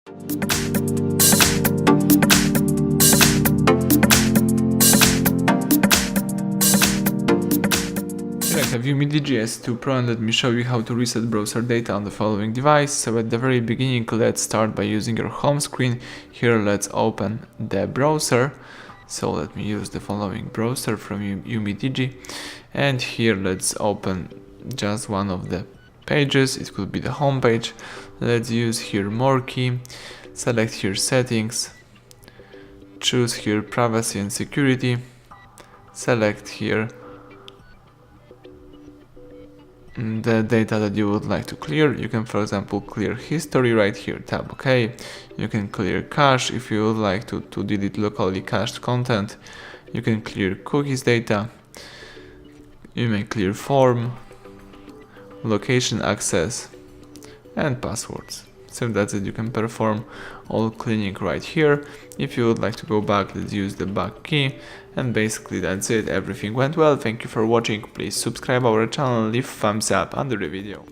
Here I have UMIDIGI S2 Pro, and let me show you how to reset browser data on the following device. So at the very beginning, let's start by using your home screen. Here let's open the browser. So let me use the following browser from UMIDIGI, and here let's open just one of the pages. It could be the home page. Let's use here more key, select here settings, choose here privacy and security, select here the data that you would like to clear. You can, for example, clear history right here, tap OK. You can clear cache if you would like to delete locally cached content. You can clear cookies data. You may clear form, location access, and passwords. So that's it. You can perform all cleaning right here. If you would like to go back, let's use the back key, and basically that's it. Everything went well. Thank you for watching. Please subscribe our channel, leave thumbs up under the video.